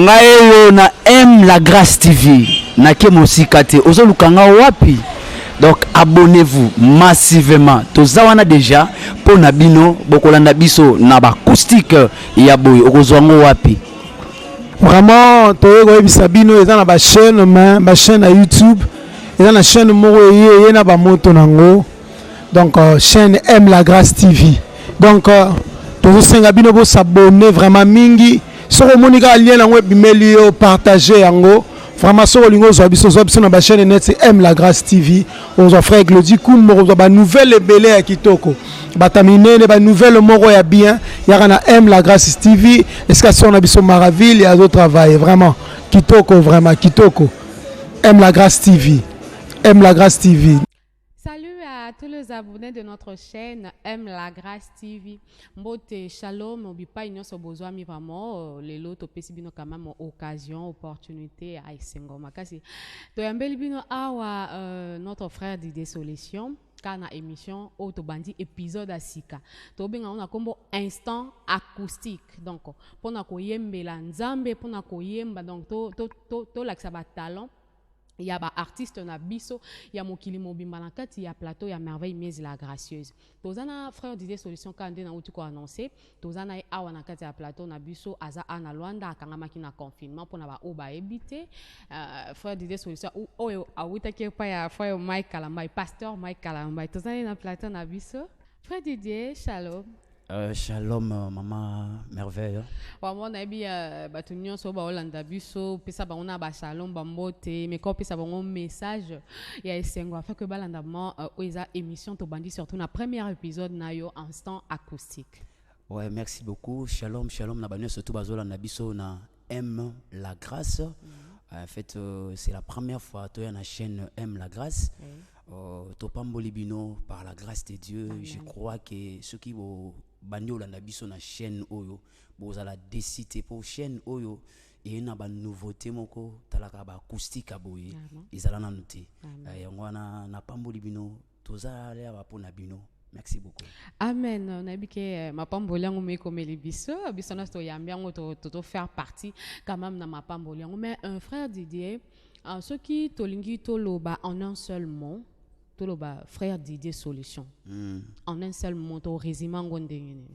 Ngayo na M la Grâce TV. Na ke mosika te. Ozo lukanga wapi? Donc abonnez-vous massivement. Tozawana déjà pour Nabino, Bokolanda biso na ba acoustique ya boy. Okozwango wapi? Vraiment, toyo bisabino eza na ba chaîne à YouTube. Eza na chaîne moko ye na ba moto nango. Donc chaîne M la Grâce TV. Donc tozo senga bino bo s'abonner vraiment mingi. Soko monika lien nango bimeli yo partager yango. Vraiment soko lingo zo biso na ba chaîne net c'est M la Grâce TV. Ozo frère Glody Kumbo ba nouvelle belé ya kitoko. Batamine ba nouvelle moko ya bien. Ya na M la Grâce TV. Est-ce que ça on a biso Maraville et à d'autres travail vraiment kitoko vraiment kitoko. M la Grâce TV. M la Grâce TV. Salut à tous les abonnés de notre chaîne M la Grâce TV. Mbote shalom, obipa inyoso besoin mi vraiment les lots pesi bino quand même occasion, opportunité à isengo makasi. To yambeli bino awa notre frère Didier Solution kana émission Autobandi épisode asika. To benga on a combo instant acoustique. Donc pona ko yembela nzambe pona ko yemba donc to laksa ba talent. Il y a des artistes na biso, il y a mokili mobimba na kati, il y a plateau, il y a merveille mais la gracieuse. Tozana frère Didier Solution quand na uti ko annoncer, tozana awa na kati ya plateau na biso aza ana Luanda akangama ki na confinement pour na ba oba ebité. Frère Didier Solution o awita ke pa ya frère Mike Kalamba, pasteur Mike Kalamba. Tozana na plateau na biso. Frère Didier, shalom. Shalom maman merveille. Vraiment na bi batunyo so ba Holanda biso pesa ba ona ba shalom ba mbote mais ko pesa ba un message ya esengo afin que balandament oza émission to bandi surtout na premier épisode na yo instant acoustique. Ouais, merci beaucoup. Shalom shalom na banyo surtout bazolanda biso na M la Grâce. En fait c'est la première fois to na chaîne M la Grâce. Topamboli bino par la grâce de Dieu. Amen. Je crois que ceux qui vont banyo la nabiso na chaîne oyo bozala décider pour chaîne oyo et na ba nouveauté moko talaka ba acoustique aboye ezala na nuté yango na pamboli bino tozala ya pour na bino. Merci beaucoup. Amen. Na bike mapamboli yango me komeli biso biso na to yambiango to faire partie quand même na mapamboli yango mais un frère Didier ceux qui tolingi toloba en un seul mot toloba frère Didier Solution. En un seul mot to résumé ngondengene.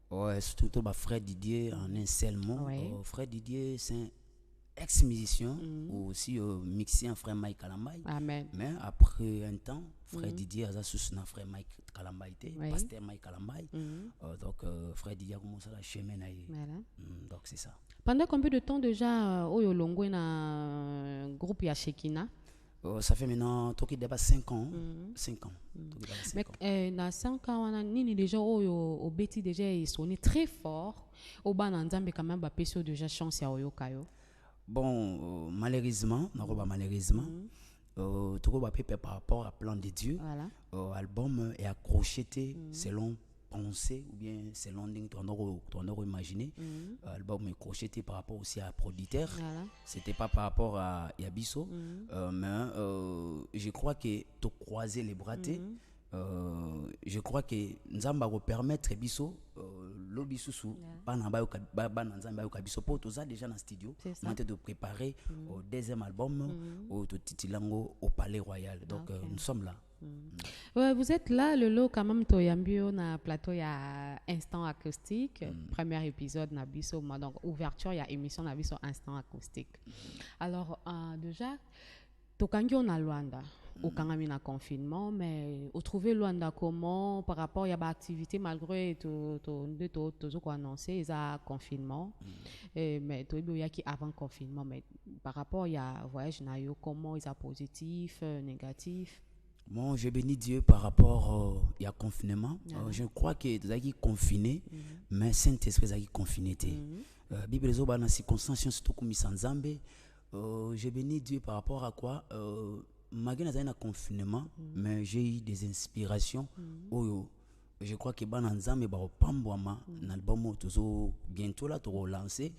Ouais, surtout toloba frère Didier en un seul mot. Frère Didier c'est un ex-musicien ou aussi mixé un frère Mike Kalambay. Amen. Mais après un temps frère Didier a sous na frère Mike Kalambay pasteur Mike Kalambay. Donc frère Didier a commencé la chemin na donc c'est ça. Pendant combien de temps déjà Oyo Longo na groupe ya Shekina? Ça fait maintenant toki dépasse 5 ans. 5 ans. Mais na 5 ans on a nini déjà Oyo obeti déjà il sonné très fort. Au bana nzambe quand même ba peso déjà chance ya Oyo kayo. Bon malheureusement, malheureusement toko ba pepe par rapport à plan de Dieu. Voilà. Album est accrocheté selon penser ou bien selon ton autre imaginer album est crocheté par rapport aussi à producteur. C'était pas par rapport à Yabiso mais je crois que tu croiser les bras je crois que nzamba va permettre biso l'obisusu bana nzamba yo biso pour tous déjà dans studio on est de préparer au deuxième album au titilango au Palais Royal donc nous sommes là. Ouais, vous êtes là le lot quand même toyambio na plateau ya instant acoustique premier épisode na biso donc ouverture ya émission na biso instant acoustique. Alors déjà tokangi on a Luanda au kangami na confinement mais vous trouvez Luanda comment par rapport ya ba activité malgré to ko annoncer ils a confinement mais to y a qui avant confinement mais par rapport ya voyage na yo comment ils a positif négatif. Bon, je bénis Dieu par rapport à confinement. Je crois que tu as confiné, mais Saint-Esprit a confiné. Bible est dans circonstances surtout comme Sanzambe. Je bénis Dieu par rapport à quoi malgré un confinement, mais j'ai eu des inspirations. Je crois que Bananzambe ba opambwama l'album toujours bientôt là to relancer.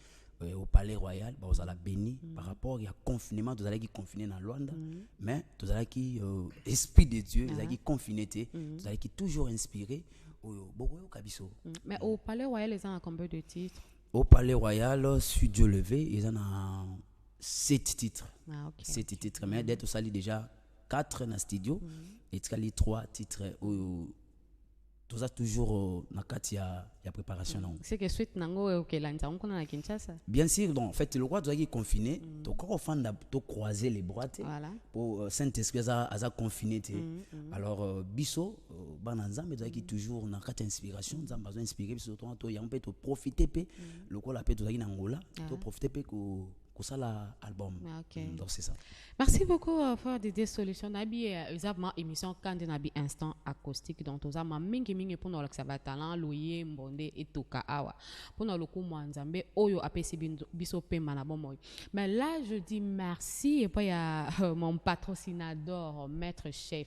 Au Palais Royal, vous allez béni par rapport à confinement, vous allez qui confiné dans Luanda, mais vous allez qui esprit de Dieu, vous allez qui confiné, vous allez qui toujours inspiré au Bogo Kabiso. Mais au Palais Royal, les gens ont combien de titres? Au Palais Royal, Studio Levé, ils en ont 7 titres. Ah, ok. 7 titres. Mais d'être sali déjà 4 dans le studio. Et tu as 3 titres. Tout ça toujours dans il y a préparation. C'est que suite nango ok là nous on a Kinshasa. Bien sûr, donc en fait le roi doit être confiné. Donc quand on fait croiser les bras pour Saint-Esprit à confiné. Alors biso bananzambe doit être toujours dans quatre inspiration, nous avons besoin d'inspirer surtout on peut profiter le roi la peut doit être en Angola, to profiter pour ça l'album. Donc c'est ça. Merci beaucoup pour des solutions. Nabi exactement émission quand nabi instant acoustique donc tous ama mingi pour nous ça va talent loyer mbonde et toka awa pour nous le coup mwanzambe oyo apesi biso pemba na bomoy. Mais là je dis merci et puis il y a mon patrocinador maître chef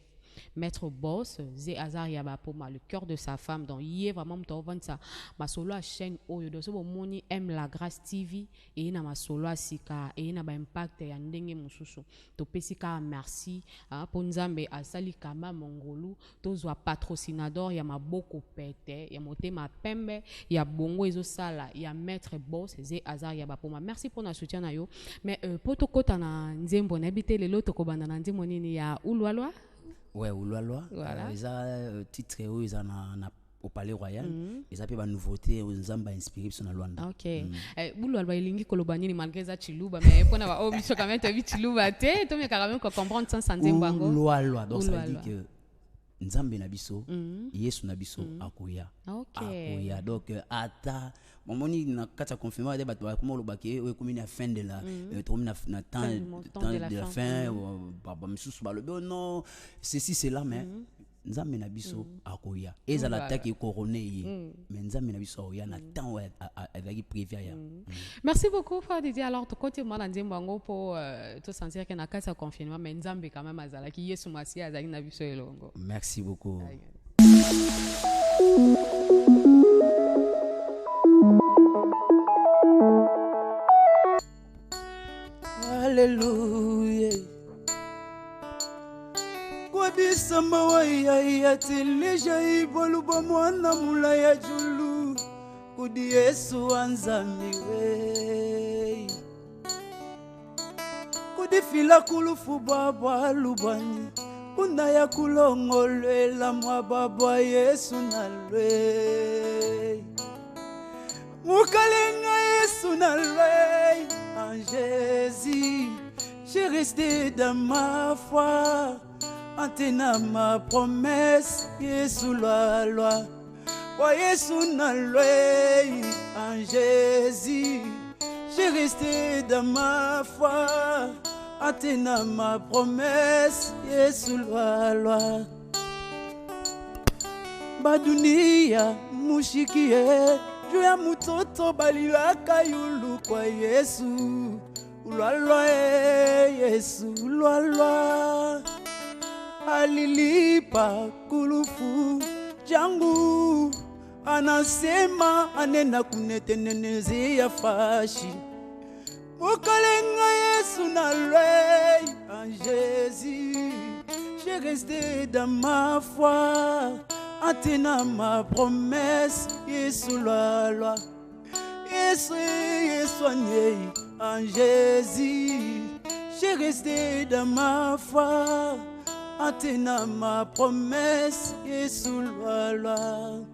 Maître Boss, Zé Azar Yabapoma, le cœur de sa femme, donc il est vraiment ça. Ma solo à chaîne Oyo, donc so moni aime la grâce TV et na ma solo à Sika et na ba impact ya ndenge mususu. To pesika merci pour nzambe asali kama mongolu, to zwa patrocinador ya maboko pete, ya motema pembe, ya bongo ezo sala, ya Maître Boss, Zé Azar Yabapoma. Merci pour na soutien na yo. Mais pour to kota na nzembo na bité lelo to kobanda na ndimo nini ya Ulwalwa. Ouais, Ulwalwa. Voilà. Ils ont titre ils ont au Palais Royal. Ils ont une nouveauté, ils ont inspiré sur la Luanda. OK. Ulwalwa ilingi kolobani ni malgré ça chiluba mais pour na ba biso quand même tu chiluba te to me carrément comprendre sans nzembo ngo. Ulwalwa. Donc ça veut dire que nzambe na biso, Yesu na biso akoya. OK. Akoya. Donc ata momoni na kata confirmer des bato comme lobaki we comme na fin de la na temps de la fin baba misusu ba lobi non ceci c'est là mais nzambe na biso akoya eza la attaque couronné mais nzambe na biso akoya na temps avec prévu ya. Merci beaucoup Frère Didier. Alors to côté moi na nzembo pour te sentir que na kata confinement mais nzambe quand même azala ki Yesu masi azali na biso elongo. Merci beaucoup. Alléluia. Kwa bisamba wa ya teleja iboluba mwana mula ya julu kudi Yesu anzamiwe kudi fila kulufu baba lubani kuna ya kulongolela mwa baba Yesu nalwe mukalenga Yesu nalwe en Jésus j'ai resté dans ma foi en tenant ma promesse Yesu la loi wa Yesu nalwe en Jésus j'ai resté dans ma foi en tenant ma promesse Yesu la loi badunia mushikie juu ya mutoto balilaka yulu kwa Yesu ulwalwa Yesu ulwalwa alilipa kulufu jangu anasema anena kunetenenezi ya fashi mukalenga Yesu nalwe en Jésus j'ai resté dans ma foi en tenant ma promesse Yesu la loi Yesu soigné en Jésus j'ai resté dans ma foi en tenant ma promesse Yesu la loi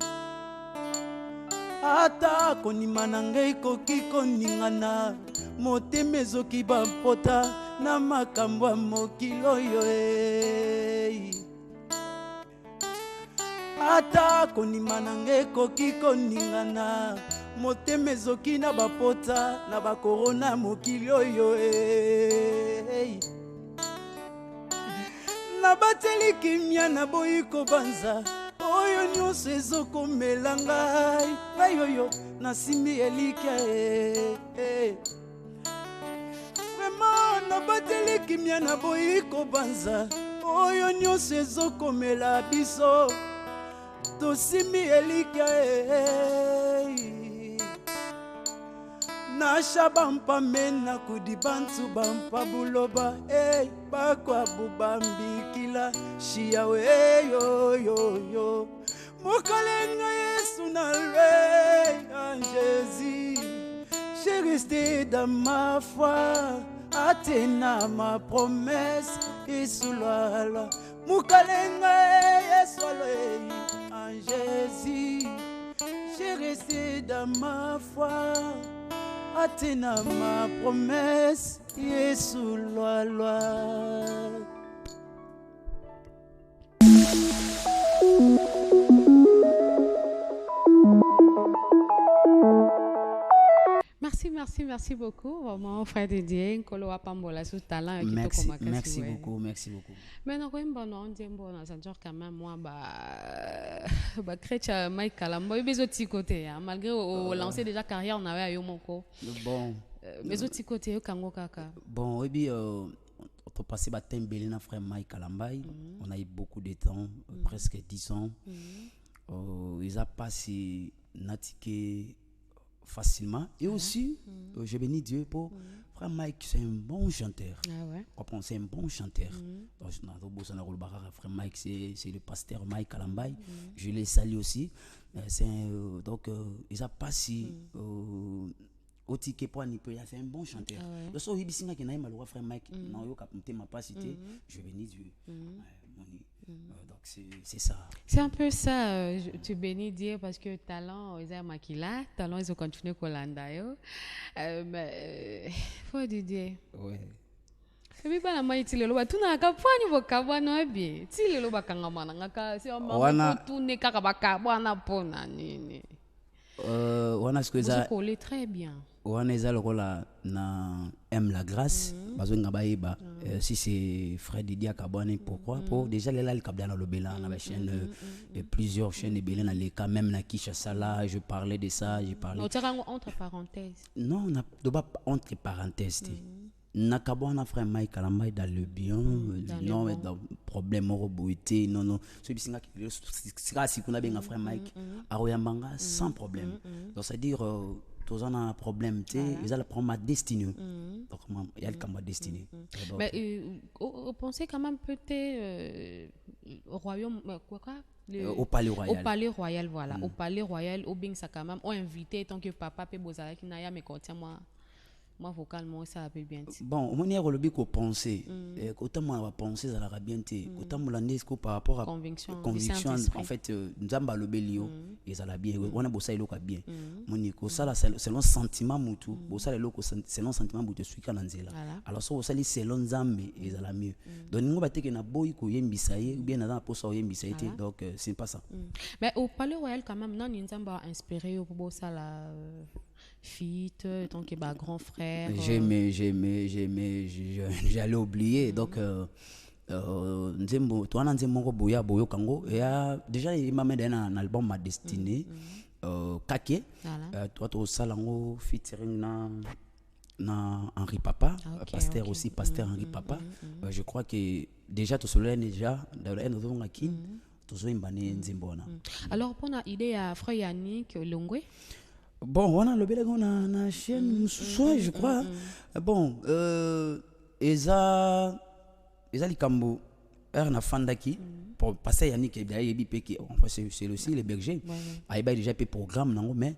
ata konima na ngai koki koningana motema ezoki bampota na makambo ya mokili oyo ata konima na ngai koki koningana motema ezoki na bapota na bakorona mokili oyo na bateli kimia na boyi kobanza oyo nyonso ezokomela ngai oyo nasimbi elikya vraiment na bateli kimia na boyi kobanza oyo nyonso ezokomela biso tosimbi elikya nasha bampa mena kudi bantu bampa buloba bakwa bubambikila shiyawe yo mukalenga Yesu nalwe en Jésus j'ai resté dans ma foi, atteint ma promesse, et sous la loi, Moukalenga, en Jésus, j'ai resté dans ma foi, atteint ma promesse, et sous la loi. Merci beaucoup, vraiment, frère Didier, Nkolo Apambola, sous talent. Merci beaucoup. Maintenant, on dit quand même, moi, chrétien, Mike Kalambo, il y a des autres côtés, malgré lancer déjà carrière, on avait eu mon co. Bon. Mais autres côtés, Kango Kaka. Bon, et bien, on a passé à Tembelina, frère Mike Kalambay. On a eu beaucoup de temps, presque 10 ans. Ils ont passé Natike facilement. Et aussi, je bénis Dieu pour frère Mike, c'est un bon chanteur. C'est un bon chanteur. Frère Mike, c'est le pasteur Mike Kalambay. Je les salue aussi. Donc, ils ont passé au ticket pour c'est un bon chanteur. Frère Mike, je bénis Dieu. Donc c'est ça. C'est un peu ça, tu bénis Dieu parce que talent, ils ont maquillé, talent, ils ont continué Kolanda. Mais faut dire Dieu. Oui. Et puis, bah, la maïti le loba, tout n'a qu'à point niveau kabano bien. Si le loba kangamana, ngaka, si on m'a tout n'est qu'à kabana pona nini. Wana ce que ça. Vous collez très bien. Wana eza lokola na aime la grâce bazo ngaba yeba si c'est frère Didier Kabane pourquoi pour déjà les là le kabana lobela na ba chaîne plusieurs chaînes et belé na les cas même na Kinshasa là je parlais de ça j'ai parlé entre parenthèses non na doba entre parenthèses na kabana frère Mike Kalambay dans le bien non mais dans problème roboité non ce bisinga qui sera si qu'on a bien frère Mike aroyambanga sans problème donc c'est dire tous en un problème, ils allaient prendre ma destinée. Donc, il y a le ma destinée. Mais vous pensez quand même peut-être au royaume, au palais royal. Au palais royal, voilà. Au palais royal, au Bing, ça quand même, on invité tant que papa peut bosser qui n'a mais quand moi vocalement ça peut bien. Bon, on est le but qu'on pensait. Autant moi va penser ça la bien té. Autant moi l'andesco par rapport à conviction en fait nzamba le belio et ça la bien. On a bossé le bien. Moniko ça selon sentiment mutu. Bossa le selon sentiment mutu suis kananzela. Alors ça ça selon nzambe et ça la mieux. Donc ngo bateke na boy ko yembisaye ou bien na posa yembisaye donc c'est pas ça. Mais au palais royal quand même non nzamba inspiré pour bossa la fit tant que bah grand frère j'allais oublier donc nzembo toi nzembo boya boyo kango et déjà il m'a mis un album ma destinée Kake toi to salango featuring na Henri Papa pasteur aussi pasteur Henri Papa je crois que déjà tout cela déjà dans le endroit qui tout ça imbane nzembo na alors pour la idée à frère Yannick Longwe. Bon, on a le bel on a une chaîne soit je crois. Bon, eza li kambo na fandaki pour passer Yannick et bien yebi en fait c'est aussi les bergers. Il a déjà fait programme non mais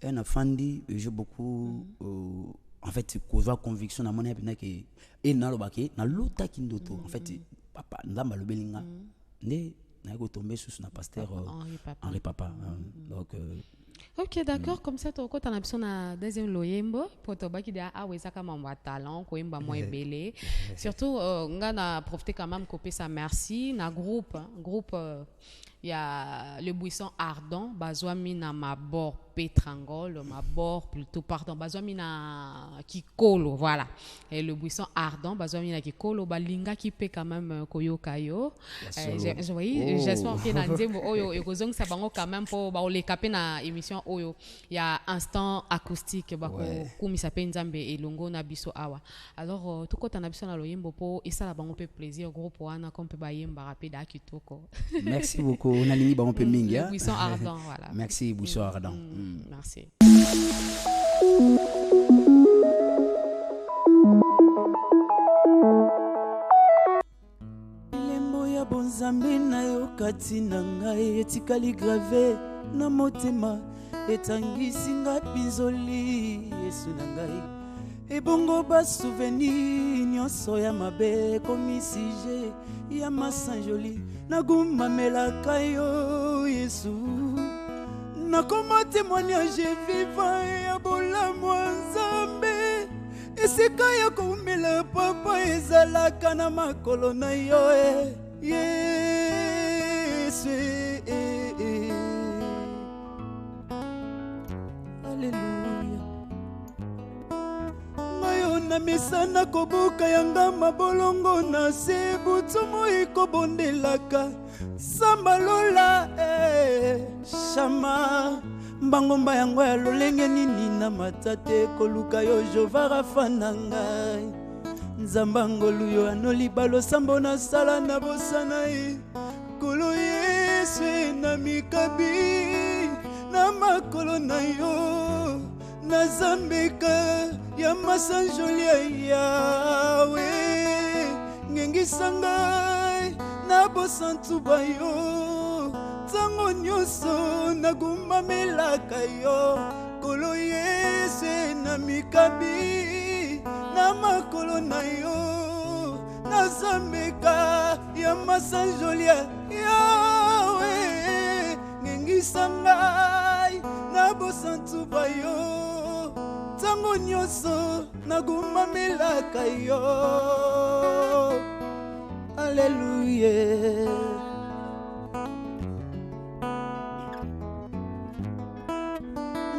na fandi j'ai beaucoup en fait cause conviction na mona bien que et na lo baki na lota kindoto en fait papa ndamba le belinga né na go tomber sous na pasteur Henri Papa donc ok, d'accord, comme ça, tu as besoin d'un deuxième loyembo pour te dire ah oui, ça comme un talent, quoi, un moins belé. Surtout, on a profité quand même couper ça. Merci, na groupe, il y a le buisson ardent, bazoami na ma bord pétrangole, ma bord plutôt pardon, bazoami na kikolo, voilà. Et le buisson ardent, bazoami na kikolo, balinga qui peut quand même koyo kayo. J'espère que na nzembo oyo ekozong sa bango quand même pour ba le caper na émission oyo. Il y a instant acoustique ba ko kumisa pe nzambe elongo na biso awa. Alors tout côté na biso na loyembo po et ça la bango peut plaisir groupe wana qu'on peut ba yemba rapide à kitoko. Merci beaucoup. On a ligne ba on peut minga. Buisson ardent voilà. Merci buisson ardent. Merci. Lembo ya bonzambe na yo kati na ngai etikali grave na motema etangisi nga pinzoli Yesu na ngai ebongo ba souvenir nyonso ya mabe komi sije ya masanjoli nagumamelaka yo Yesu nakoma témoignage vivant ya bolamu ya Nzambe esika ya koumela papa ezalaka na makolo na yo Yesu Alléluia mayo na misana kobuka yanga mabolongo na se butumu ikobondelaka samba lola shama mbangomba yango ya lolenge nini na matate koluka yo Jova Rafa na ngai nzamba ngolu yo anoli balo sambo na sala na bosana kolo Yesu na mikabi na makolo na yo na zambeka ya masanjoli ya Yawe ngengisa ngai na bosantu bayo tango nyonso nagumamelaka yo kolo Yesu na mikabi na makolo na yo na zambeka ya masanjoli ya Yawe ngengisa ngai na bosantu bayo tango nyonso nagumamelaka yo Alléluia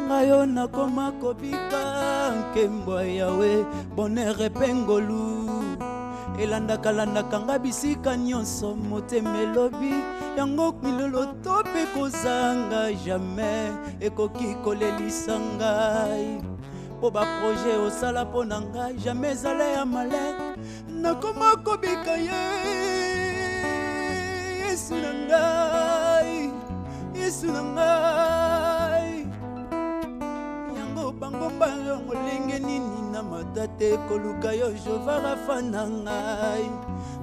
ngayo nakoma kobika nkembo yawe bonheur epengolu elandaka nga bisika nyonso motema elobi yango milolo to mpe kozanga jamais ekoki kolelisa ngai po baproje osala mpo na ngai jamais ezala ya malin nakoma kobika Yesu na ngai Yesu na ngai yango bangomba yango lenge nini na matate koluka yo Jova Rafa na ngai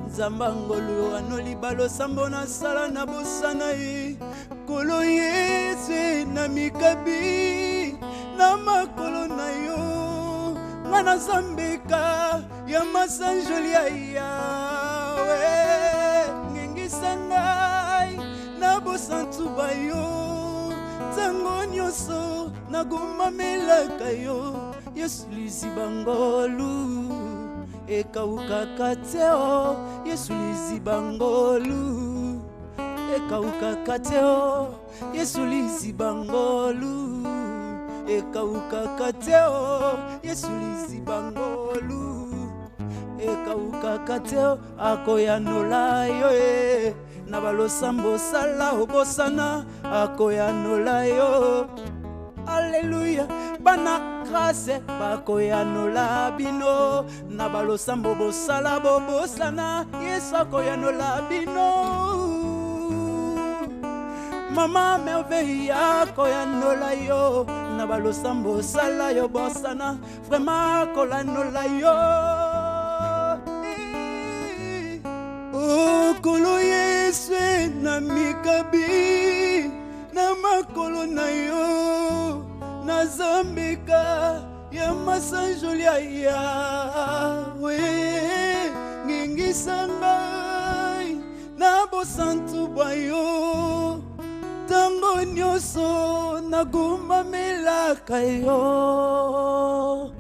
nzamba ngolu anoli balo sambo na sala na bosana kolo Yesu na mikabi na makolo na yo ngana zambeka ya masanjoli ya Yawe ngengisa ngai na bosantu bayo tango nyonso nagumamelaka yo Yesu liziba ngolu ekaukaka te Yesu liziba ngolu ekaukaka te Yesu liziba ngolu ekaukaka te Yesu liziba ngolu ekaukaka te akoyanola yo na balosambo sala obosana akoyanola yo Alléluia bana grâce bakoyanola bino na balosambo bosala bobosana Yesu akoyanola bino Mama merveille akoyanola yo na balosambo sala yo bosana vraiment akoyanola yo kolo Yesu na mikabi na makolo na yo na zambeka ya masanjoli ya Yawe ngengisa ngai na bosantu bayo tango nyonso nagumamelaka yo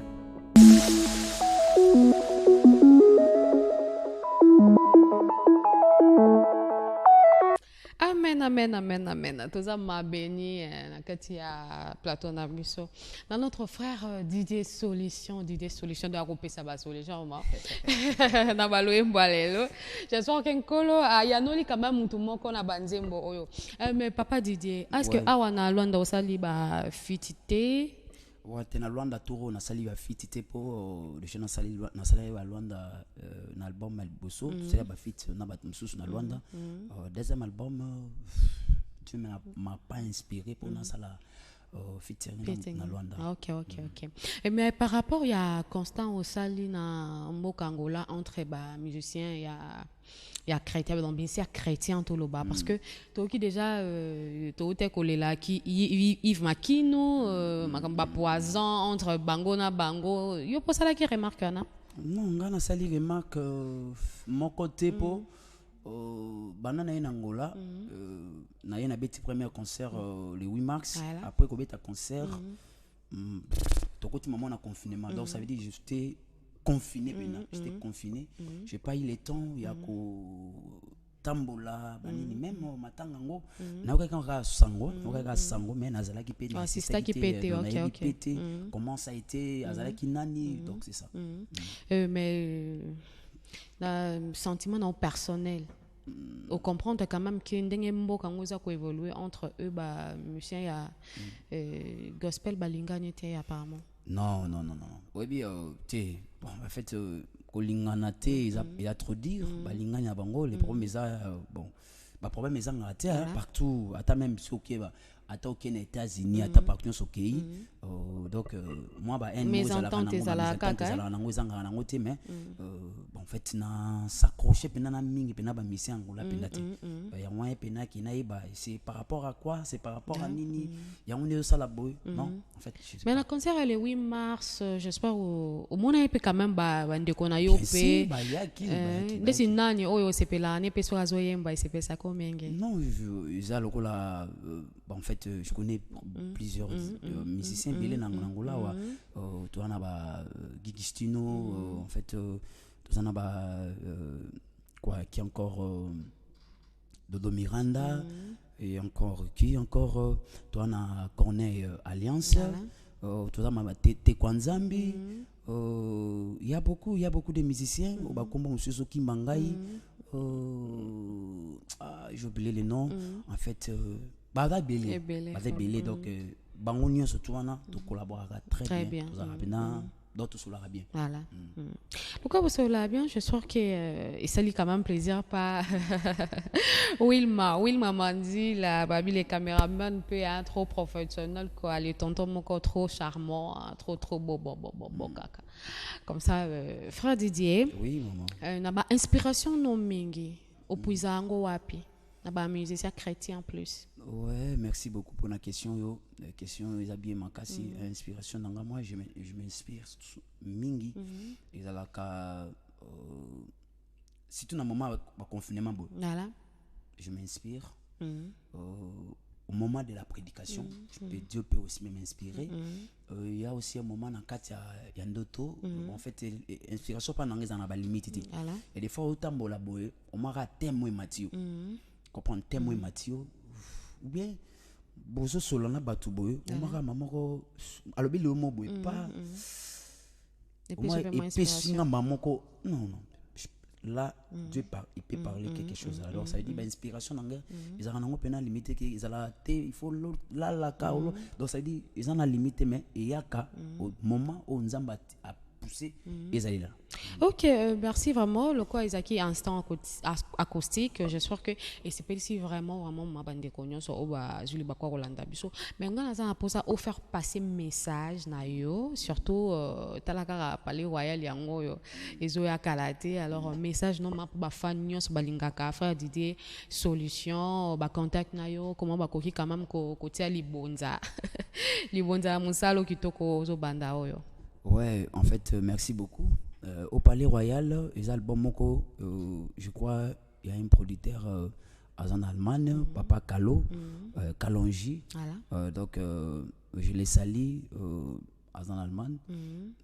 Amen, amen, amen, amen. Toza ma béni na kati ya plateau na biso. Na notre frère Didier Solution de agrouper ça ba solution ma. Na baloye mbalelo. J'espère que nkolo yanoli quand même mutu moko na banzembo oyo. Mais papa Didier, est-ce que awa na Luanda osali ba fitité? Ouais, na Luanda toro na sali ba fitité po le jeune sali ba Luanda na album Malboso, c'est ba fit na ba msusu na Luanda. Deuxième album tu m'as pas inspiré pour na sala featuring na Luanda. Ok. Et mais par rapport il y a Constant Osali na mboka Angola entre musiciens il y a chrétien donc bien sûr chrétien tout le bas parce que toi qui déjà toi t'es collé là qui Yves Makino makamba poison entre bango na bango yo pour ça là qui remarque na non ngana sali remarque mon côté pour banana en Angola na yena beti premier concert le 8 mars après ko beta concert tokoti maman na confinement donc ça veut dire j'étais confiné j'étais confiné j'ai pas eu le temps ya ko tambola banini même matanga ngo na ka sango mais nazala ki pe c'est ça qui pète ok comment ça a été azala ki nani donc c'est ça mais le sentiment non personnel au comprendre quand même qu'il y a une mboka ngoza ko évoluer entre eux musicien ya gospel balinga n'était apparemment non oui bien bon en fait kolingana te il a trop dire balinga nya bango les problèmes bon ba problème ezanga te partout ata même si ok ata aux États-Unis ata partout au pays donc moi ba en mais entente ezalaka nango ezanga nango te mais bon en fait na s'accrocher pena na mingi pena ba mission ngola pena te ya moi pena ki na iba c'est par rapport à quoi c'est par rapport à nini ya on est ça la boy non en fait mais le concert le 8 mars j'espère au mona ipe quand même ba ndeko na yo pe ba yaki ndesi nani oyo sepela ne peso azoyemba sepesa komenge non ils a lokola en fait je connais plusieurs musiciens belé na Angola wa tu ana ba Gigistino en fait tu ana ba quoi qui encore Dodo Miranda et encore qui encore tu ana Corneille Alliance tu ana ba Tete Kwanzambi il y a beaucoup de musiciens au bakombo monsieur Kimbangai j'ai oublié les noms en fait Bada Belé donc bango nyonso tuana to collaborera très bien d'autres sur bien voilà pourquoi vous sur bien je sens que et ça lui quand même plaisir pas Wilma Mandi la babi les caméramans peu trop professionnel quoi les tontons mon trop charmant trop beau caca comme ça frère Didier oui maman na ba inspiration no mingi opuzango wapi na ba musicien chrétien en plus. Ouais, merci beaucoup pour la question. La question est bien makasi inspiration dans moi je m'inspire mingi et la ka si tout un moment va confinement voilà je m'inspire au moment de la prédication Dieu peut aussi m'inspirer il y a aussi un moment dans Katia Yandoto en fait inspiration pas dans les limite et des fois autant bola boy on m'a témoin Mathieu comprendre témoin Mathieu ou bien bozo solana batu boy on m'a maman ko alobi le mot boy pas et puis singa maman ko non là Dieu il peut parler quelque chose alors ça dit bah inspiration nanga ils ont un peu limité que ils ont il faut la kaolo donc ça dit ils ont la limité mais il y a qu'à au moment où on zamba a poussé ils allaient là. Ok, merci vraiment. Le quoi Isaki instant acoustique. J'espère que et c'est pas ici vraiment ma bande de cognon sur oba Julie Bakwa Rolanda biso. Mais on a ça pour ça faire passer message na yo surtout talaka parler royal yango yo ezo ya kalate alors message non ma ba fan nyos balingaka frère Didier solution ba contact na yo comment ba koki quand même ko tia libonza libonza musalo kitoko zo banda oyo. Ouais, en fait, merci beaucoup. Au Palais Royal, les albums Moko, je crois, il y a un producteur en Allemagne, Papa Kalo, Kalonji. Voilà. Donc, je les salue en Allemagne.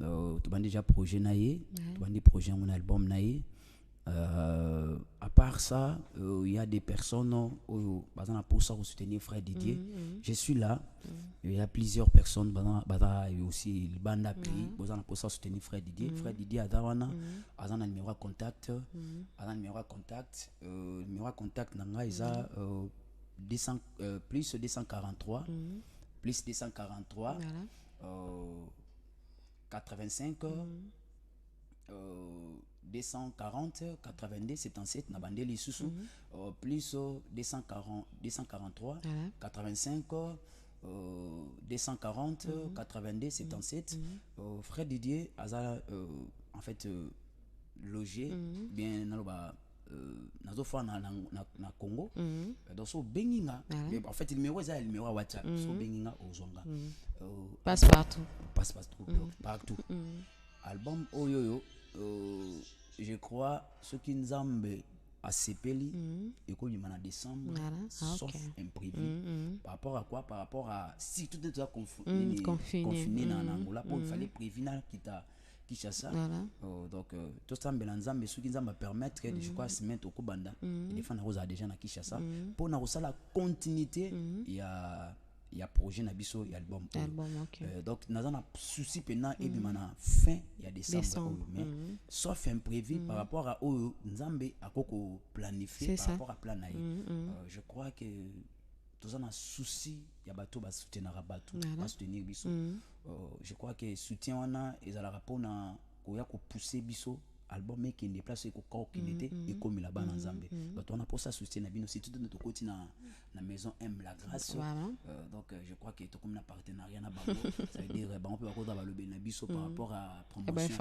Tu as déjà projet naïe, tu as des projets mon album naïe. À part ça, il y a des personnes pour ça soutenir frère Didier. Je suis là. Il y a plusieurs personnes aussi le banda pays pour ça soutenir frère Didier. Frère Didier Adawana, a un numéro contact, numéro contact nanga isa plus 243 plus 243 85 240 82 77 na bandeli susu plus 243 85 240 82 77 frère Didier Azala en fait logé bien naloba nazo fois na Congo donc so benginga en fait le numéro est le numéro WhatsApp so benginga ozonga passe partout partout album oyoyo je crois ce qui nous ambe à Sepeli et qu'on y en décembre sauf imprévu par rapport à quoi par rapport à si tout est confiné dans Angola il fallait prévenir Kinshasa donc tout ça mais ce qui nous va permettre je crois se mettre au Kobanda et des fois on a déjà na Kinshasa pour na la continuité il y a projet na biso et album donc nous avons souci pendant et maintenant fin il y a décembre mais sauf imprévu par rapport à Nzambe à koko planifié par rapport à plan je crois que tout ça na souci il y a bateau ba soutenir bateau ba soutenir biso je crois que soutien wana ezala rapport na koya ko pousser biso album qui ne déplace ko corps qui était et comme là bas dans Nzambe donc on a pour ça soutien na bino c'est tout notre côté na maison aime la grâce donc je crois que tout comme na partenariat na bango ça veut dire on peut pas le ben biso par rapport à promotion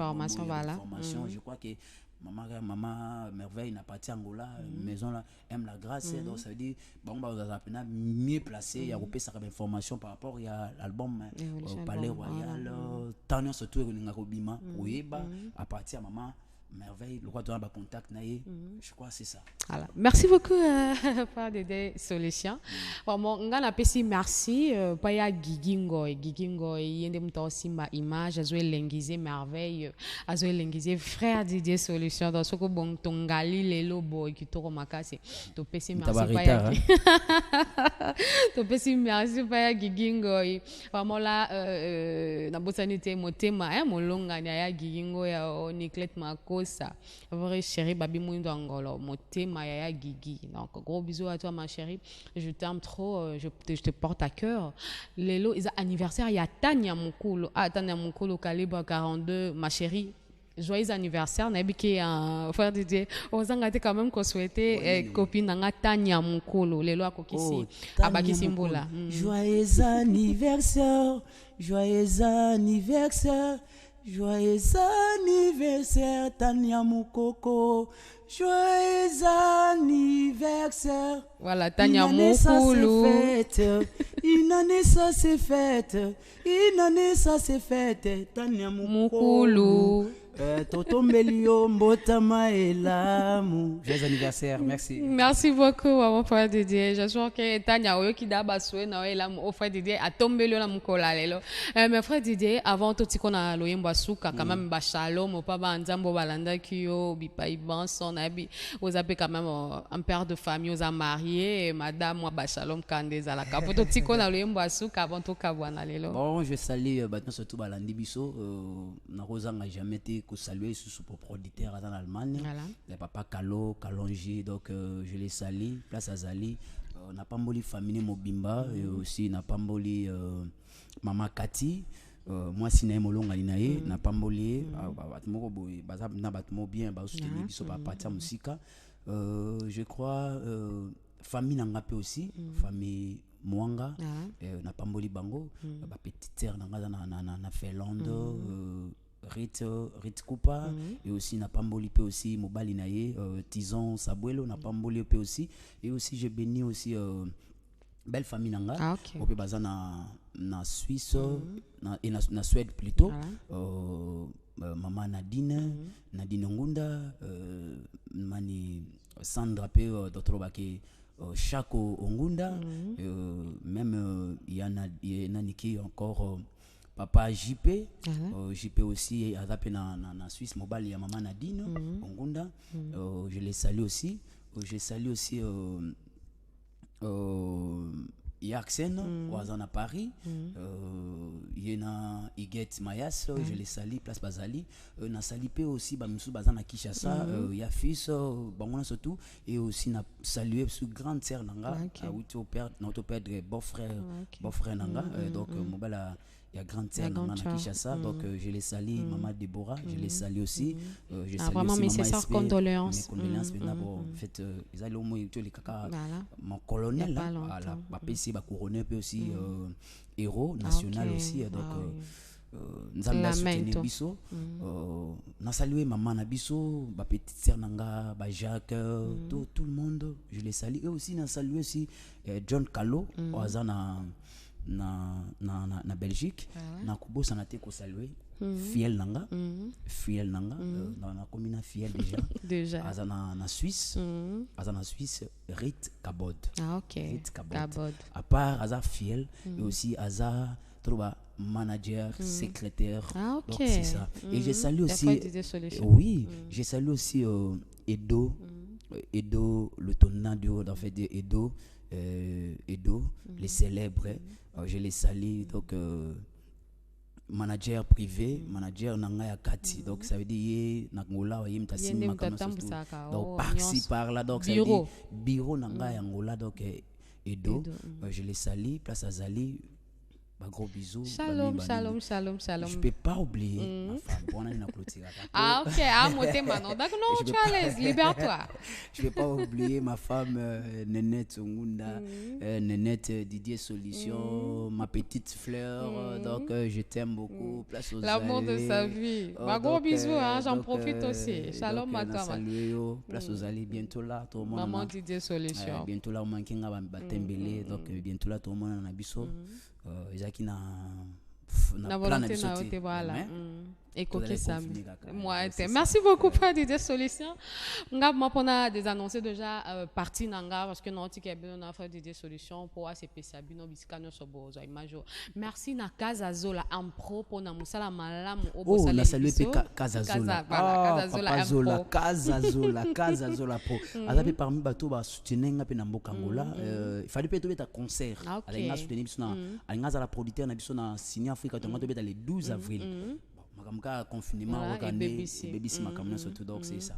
formation je crois que maman merveille n'a parti Angola maison là aime la grâce donc ça veut dire bon bah on a mieux placé il y a repéré ça comme information par rapport il y a l'album Palais Royal Tanya surtout ngakobima oyeba à partir maman merveille le roi de la contact naïe je crois c'est ça voilà merci beaucoup pas de solution vraiment ngana pesi merci pa ya gigingo yende mto simba image azo lengiser merveille azo lengiser frère Didier solution dans ce ko bon tongali lelo boy ki to makasi to pesi merci pa ya to pesi merci pa ya gigingo vraiment là na bosanité motema molonga ya gigingo ya Niclette Mako ça vrai chérie babi mwindo angolo motema ya Gigi donc gros bisous à toi ma chérie je t'aime trop je te porte à cœur lelo is anniversaire ya Tanya Mukulu calibre 42 ma chérie joyeux anniversaire nabiki frère Didier ozanga te quand même ko souhaiter copine nga Tanya Mukulu lelo akokisi abaki simbola joyeux anniversaire joyeux anniversaire Tanya Mukoko joyeux anniversaire voilà Tanya Mukulu une année ça c'est fête Tanya Mukulu Toto Melio Mbotama Elamu joyeux anniversaire merci beaucoup mon frère Didier j'espère que Tanya oyo kidaba soué na elamu au frère Didier atombelio na mukola lelo mais frère Didier avant tout tikona loyembo asuka quand même ba shalom pa ba nzambo balanda kiyo bipa ibanson abi aux appelez quand même un père de famille aux a marié madame moi ba shalom kandeza la kapoto tikona loyembo asuka avant tout kabwana lelo bon je salue maintenant surtout balandi biso na rozanga jamais été que saluer sous producteur en Allemagne les papa Kalonji donc je les salue place Azali n'a pas mboli famille Mobimba et aussi n'a pas mboli maman Kati moi sina molonga linaye n'a pas mboli batmoko boy bazab na batmo bien ba soutenir biso pa partir musika je crois famille nangape aussi famille Mwanga n'a pas mboli bango ba petite terre na Finlande Rit Kupa et aussi na pamboli pe aussi mobali naye Tison Sabuelo na pamboli pe aussi et aussi je bénis aussi belle famille nanga au pe bazana na Suisse na Suède plutôt maman Nadine Ngunda mani Sandra pe d'autres baki Chako Ongunda même il y en a Niki encore papa JP JP aussi a tapé na Suisse mobile ya maman Nadine Ongunda je les salue aussi Yaxen à Paris yena Iget Mayas je les salue place Bazali na salipé aussi bamisu bazana Kinshasa ya fils bangona surtout et aussi na saluer sur grande sœur nanga notre père beau frère nanga donc mobala Il y a grande sœur Nana Kinshasa, donc je les salue, Maman Déborah, je les salue aussi. Je salue vraiment, aussi mes Maman sincères SP, condoléances. mes condoléances maintenant. En fait, ils allaient au moins les caca. Mon colonel, voilà, ici, couronné aussi, héros national aussi. Donc, nous avons soutenu Bisso. Nous salué Maman Nabisso, ma petite sœur Nanga, Jacques, tout le monde. Je les salue. Et aussi, nous salué aussi John Kalo, au hasard na Belgique, na Kubo sanate ko saluer fiel nanga na commune fiel déjà azana na Suisse Rit Kabod. Rit Kabod à part aza fiel et aussi aza trouba manager secrétaire. Donc c'est ça. Et j'ai salué aussi j'ai salué aussi Edo le tenant du haut en fait de Edo les célèbres, je les salue. Donc manager privé, manager nanga Kati, donc ça veut dire Nangola donc par-ci par-là, donc ça veut dire bureau nanga Angola, donc Edo, je les salue, place à Zali. Gros bisous. Shalom. Je peux pas oublier ma femme. Ok, d'accord, non, tu es à l'aise, libère-toi. Je peux pas oublier ma femme Nenette Ongunda, Nenette Didier Solution, ma petite fleur. Donc je t'aime beaucoup. Place aux l'amour de sa vie. Gros bisous, j'en profite aussi. Shalom à toi. Place aux allées, bientôt là, tout le monde. Maman Didier Solution. Bientôt là, on manque un batembele. Donc bientôt là, tout le monde en a biso. Qui na volonté na ote voilà et coquille sam moi merci beaucoup pour des solutions nga mapona des annoncer déjà parti nanga parce que non tike bien on a fait des solutions pour ACP Sabino bisikano sobozo imajo merci na Kazazola en pro pour na musala malamu obo na saluer Kazazola Kazazola pro azabe parmi bato ba soutenir nga pe na mboka Angola il fallait peut être concert avec nga soutenir biso na nga za la producteur na biso na signé Africa to nga le 12 avril. Confinement surtout, donc c'est ça.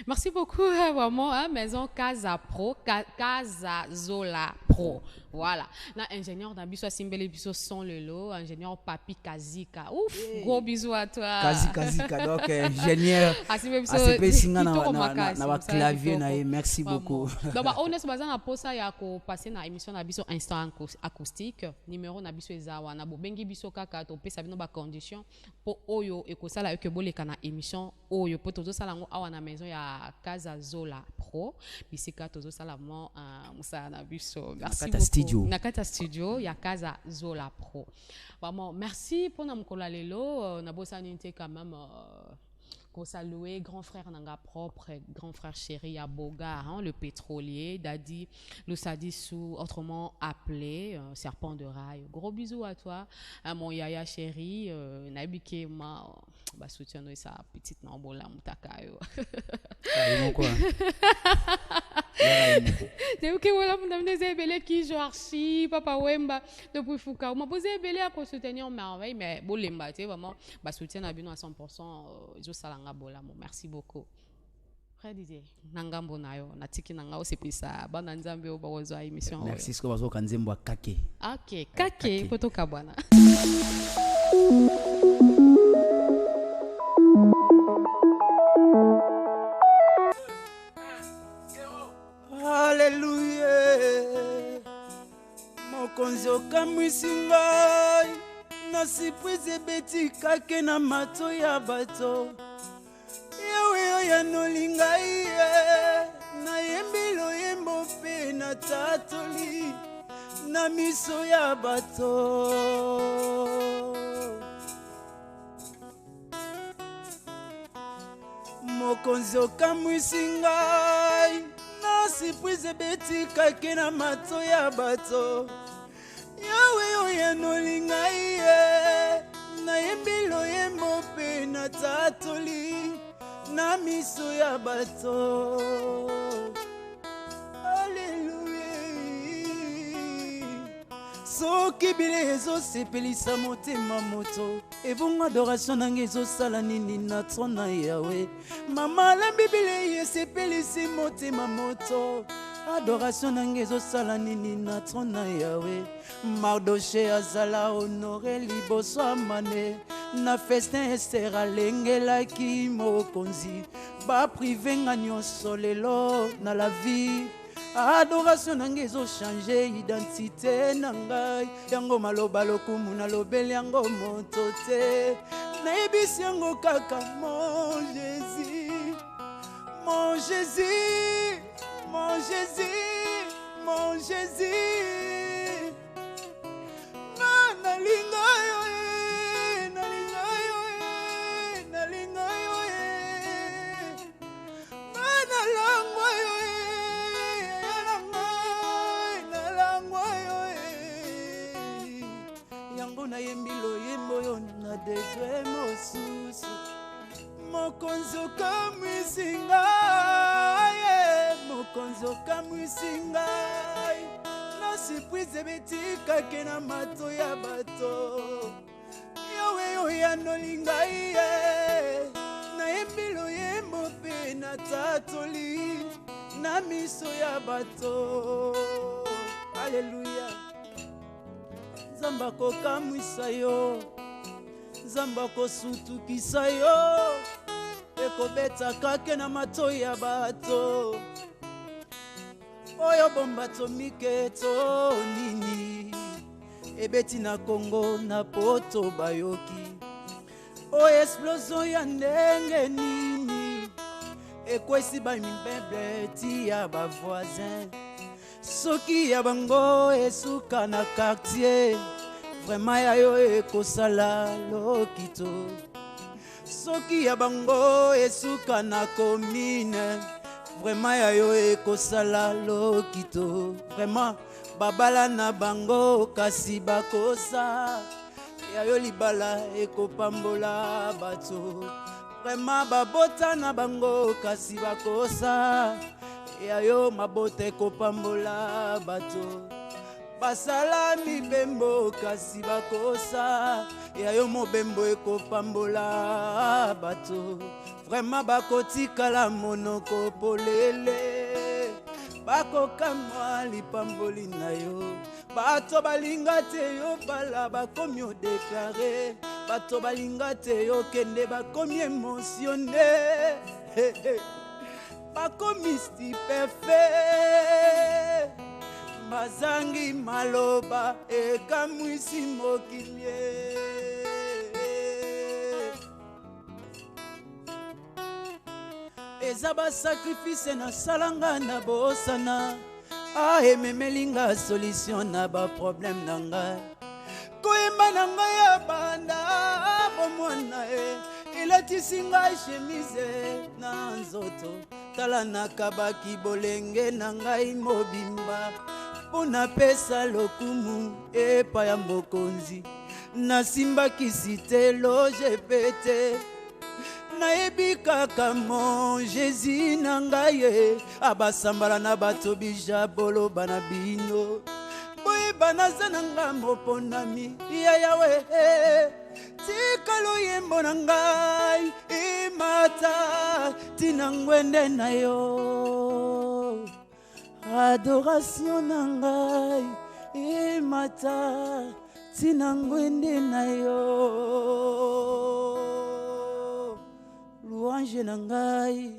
Merci beaucoup vraiment maison Casa Pro Kazazola Pro, voilà na ingénieur d'Abisso Simbele Bisso son le lot ingénieur Papi Kazika ouf gros bisous à toi Kazika donc ingénieur ACP singa na clavier na merci beaucoup donc on est basé na posa ya ko passer na émission na Bisso instant acoustique numéro na Bisso ezawa na bobengi biso kaka to pesa bino ba condition po oyo ekosala eke boleka na émission oyo po tozo sala ngo awa na maison ya Kazazola Pro bisika tozo sala mo musala na biso merci beaucoup na kata studio ya Kazazola Pro vraiment merci pour na mkola lelo na bosa ninte quand même qu'on salue grand frère nanga propre, grand frère chéri à Boga, le pétrolier, Dadi Lussadissou, autrement appelé serpent de rail. Gros bisous à toi, à mon yaya chéri, Nabike ma soutien sa petite nambola mutakayo. C'est ok voilà mon ami Zébélé qui joue archi papa Wemba depuis Foucault. On m'a posé Zébélé à quoi soutenir en merveille mais bolemba tu sais vraiment bah soutien à bino à 100% je salanga bola merci beaucoup. Frère Didier nangambo nayo natiki nanga osepisa bana nzambe obawozo émission. Merci sko bazo kanzembo kake. OK kake kotoka bwana. Alléluia. Mokonzi okamwisi ngai na surprise beti kake na mato ya bato yawe oya nolinga ye na yembilo yembo pe na tatoli na miso ya bato mokonzi okamwisi ngai na surprise beti kake na mato ya bato yawe oya nolinga ye na yembilo yembo pe na tatoli na miso ya bato Alléluia soki bile ezosepelisa motema moto ebongo adoration nange ezosala nini na tron na yawe mama la bibile esepelisi motema moto Adoration nangezo sala nini na trona yawe. Mardoché azala honoré liboso amane. Na festin Esther alengela ki mokonzi. Ba privé nga nyonso lelo na la vie. Adoration nangezo changer identité nangai. Yango maloba lokumu na lobeli yango moto te. Naebisi yango kaka mon Jésus. Mon Jésus, mon Jésus, mon Jésus. Nalinga yo, nalinga yo, nalinga yo. Nalangwa yo, nalangwa yo. Yango na yembilo yembo yo na degré mosusu. Mokonzo kamwisinga, mokonzo kamwisinga. Na surprise betika ke na mato ya bato. Yawe yo ya nolinga ye. Na embilo yembo pe na tatoli. Na miso ya bato. Alléluia. Zamba ko kamwisa yo. Zamba ko sutukisa yo. Ekobeta kake na mato ya bato. Oyo bomba tomike to nini. Ebeti na Congo na poto bayoki. O explosion ya ndenge nini. Ekwesi ba mibembe ti ya ba voisin. Soki ya bango esuka na quartier. Vraiment ya yo ekosala lokito. Soki ya bango esuka na commune. Vraiment ya yo ekosala lokito. Vraiment babala na bango kasi bakosa. Ya yo libala ekopambola bato. Vraiment babota na bango kasi bakosa. Ya yo mabota ekopambola bato. Basala mibembo kasi bakosa. Ya yo mobembo ekopambola bato. Vraiment bakotikala monoko polele. Bakokamwa lipamboli na yo. Bato balinga te yo bala bakomi o déclaré. Bato balinga te yo kende bakomi émotionné. Bakomi stupéfait. Mazangi maloba ekamwisi mokilie. Ezaba sacrifice na salanga na bosana. Ememelinga solution na ba problème nanga. Koyemba nanga ya banda bomwana elatisinga chemise na nzoto. Tala nakabaki bolenge nangai mobimba. Pona pesa lokumu epa ya mokonzi. Nasimba kisite loje pete. Naebi kaka mon Jésus nangaye. Abasambala na bato bija bolo bana bino. Boye banaza nanga moponami ya yawe. Tikalo yembo nangai imata tinangwende na yo. Adoration nangai imata tinangwende na yo. Louange nangai.